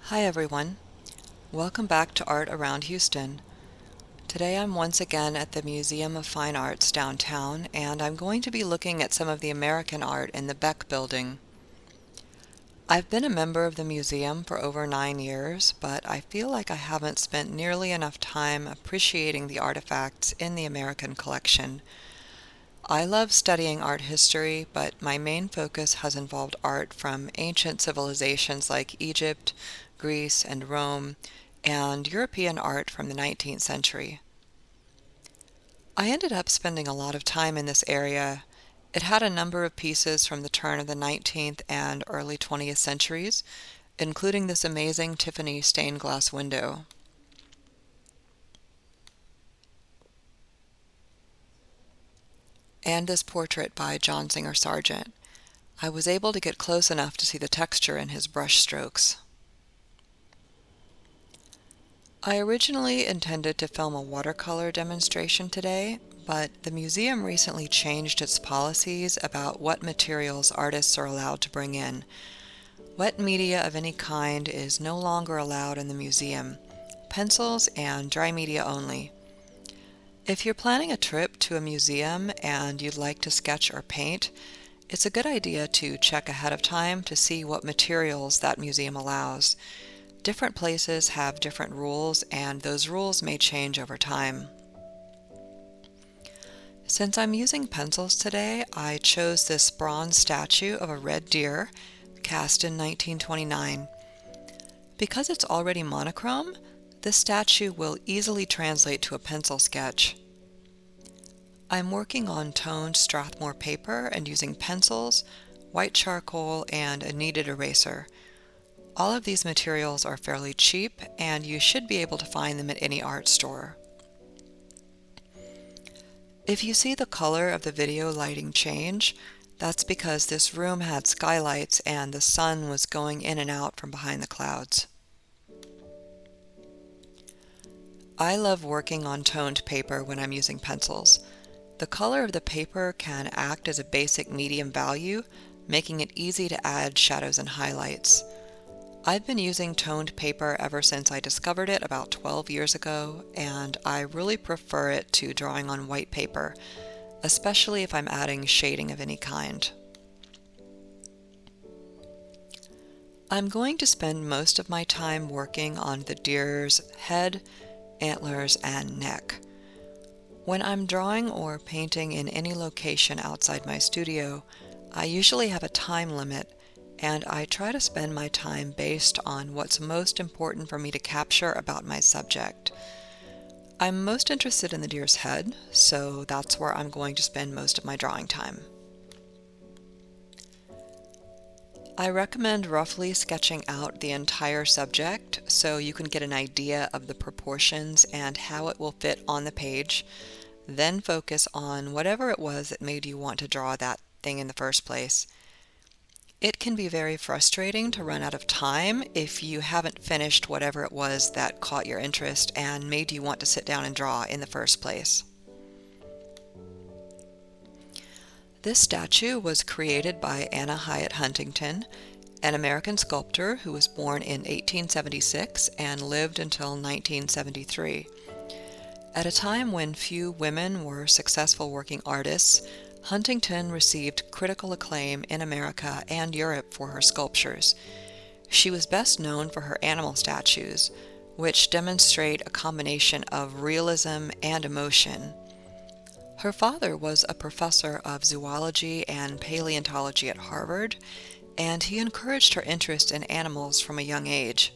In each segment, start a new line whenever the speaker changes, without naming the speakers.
Hi everyone, welcome back to Art Around Houston. Today I'm once again at the Museum of Fine Arts downtown, and I'm going to be looking at some of the American art in the Beck Building. I've been a member of the museum for over 9 years, but I feel like I haven't spent nearly enough time appreciating the artifacts in the American collection. I love studying art history, but my main focus has involved art from ancient civilizations like Egypt, Greece, and Rome, and European art from the 19th century. I ended up spending a lot of time in this area. It had a number of pieces from the turn of the 19th and early 20th centuries, including this amazing Tiffany stained glass window. And this portrait by John Singer Sargent. I was able to get close enough to see the texture in his brush strokes. I originally intended to film a watercolor demonstration today, but the museum recently changed its policies about what materials artists are allowed to bring in. Wet media of any kind is no longer allowed in the museum. Pencils and dry media only. If you're planning a trip to a museum and you'd like to sketch or paint, it's a good idea to check ahead of time to see what materials that museum allows. Different places have different rules, and those rules may change over time. Since I'm using pencils today, I chose this bronze statue of a red deer, cast in 1929. Because it's already monochrome, this statue will easily translate to a pencil sketch. I'm working on toned Strathmore paper and using pencils, white charcoal, and a kneaded eraser. All of these materials are fairly cheap, and you should be able to find them at any art store. If you see the color of the video lighting change, that's because this room had skylights and the sun was going in and out from behind the clouds. I love working on toned paper when I'm using pencils. The color of the paper can act as a basic medium value, making it easy to add shadows and highlights. I've been using toned paper ever since I discovered it about 12 years ago, and I really prefer it to drawing on white paper, especially if I'm adding shading of any kind. I'm going to spend most of my time working on the deer's head, antlers, and neck. When I'm drawing or painting in any location outside my studio, I usually have a time limit, and I try to spend my time based on what's most important for me to capture about my subject. I'm most interested in the deer's head, so that's where I'm going to spend most of my drawing time. I recommend roughly sketching out the entire subject so you can get an idea of the proportions and how it will fit on the page, then focus on whatever it was that made you want to draw that thing in the first place. It can be very frustrating to run out of time if you haven't finished whatever it was that caught your interest and made you want to sit down and draw in the first place. This statue was created by Anna Hyatt Huntington, an American sculptor who was born in 1876 and lived until 1973. At a time when few women were successful working artists, Huntington received critical acclaim in America and Europe for her sculptures. She was best known for her animal statues, which demonstrate a combination of realism and emotion. Her father was a professor of zoology and paleontology at Harvard, and he encouraged her interest in animals from a young age.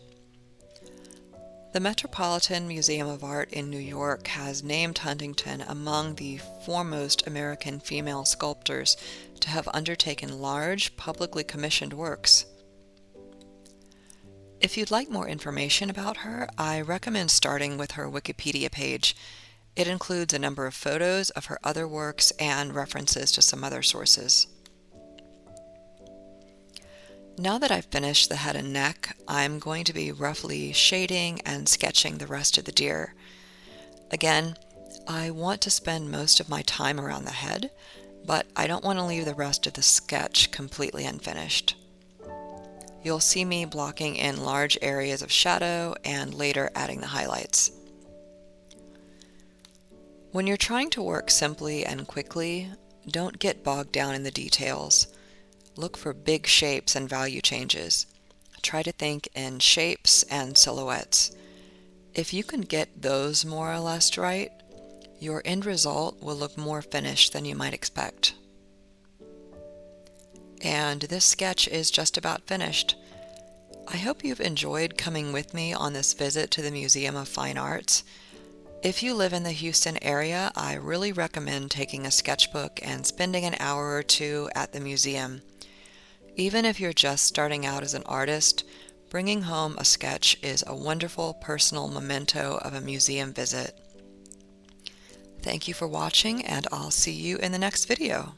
The Metropolitan Museum of Art in New York has named Huntington among the foremost American female sculptors to have undertaken large, publicly commissioned works. If you'd like more information about her, I recommend starting with her Wikipedia page. It includes a number of photos of her other works and references to some other sources. Now that I've finished the head and neck, I'm going to be roughly shading and sketching the rest of the deer. Again, I want to spend most of my time around the head, but I don't want to leave the rest of the sketch completely unfinished. You'll see me blocking in large areas of shadow and later adding the highlights. When you're trying to work simply and quickly, don't get bogged down in the details. Look for big shapes and value changes. Try to think in shapes and silhouettes. If you can get those more or less right, your end result will look more finished than you might expect. And this sketch is just about finished. I hope you've enjoyed coming with me on this visit to the Museum of Fine Arts. If you live in the Houston area, I really recommend taking a sketchbook and spending an hour or two at the museum. Even if you're just starting out as an artist, bringing home a sketch is a wonderful personal memento of a museum visit. Thank you for watching, and I'll see you in the next video.